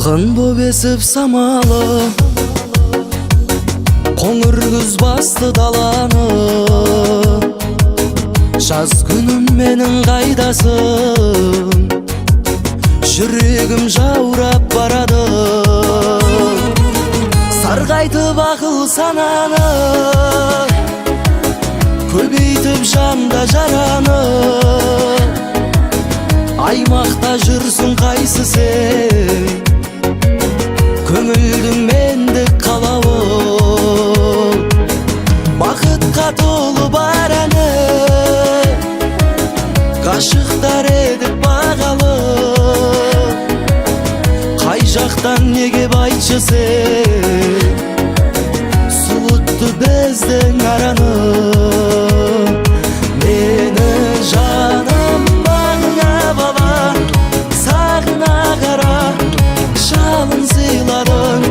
Агын боп эсип самалы, коңур күз басты даланы. Жаз күнүм менин кайдасың, жүрөгүм жаурап барады. Саргайтып акыл сананы, көбейтип жанда жараны. Аймакта жүрсүң кайсы сен, көңүлдүң мендик калабы. Бакытка толу бар аны, кашыктар эдип багалы. Кай жактан неге айтчы сен, сулутту бездең араны. Мени жаным багыңа бала, сагына кара, жалын сыйладың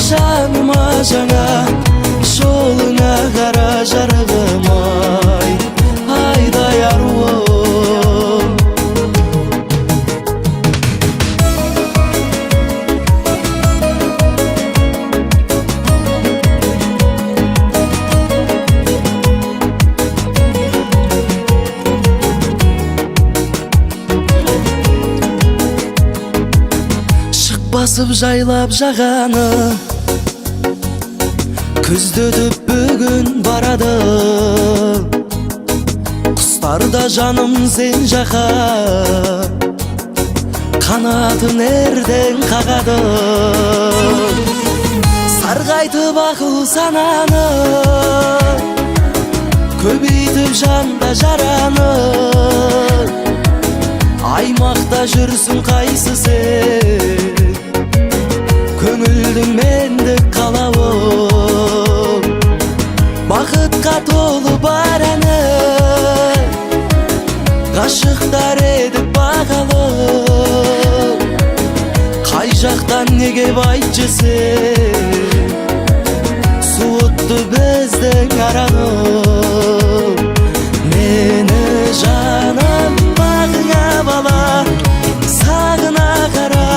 жаныма жаңа. Жолуңа кара жарыгым ай, айдай аруым. Басып жайлап жаганы, күздөтүп бүгүн барады. Кустарда жаным сен жака, канатын эрдең кагады. Саргайтып акыл сананы, көбейтип жанда жараны. Аймакта жүрсүң кайсы сен, көңүлдүң мендик калабы. Бакытка толу бар аны, кашыктар эдип багалы. Кай жактан неге айтчы сен, суытту бездең араны. Мени жаным багыңа бала, сагына кара,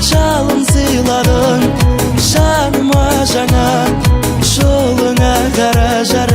жалын сыйладың жаныма жаңа. Жолуңа кара жарыгым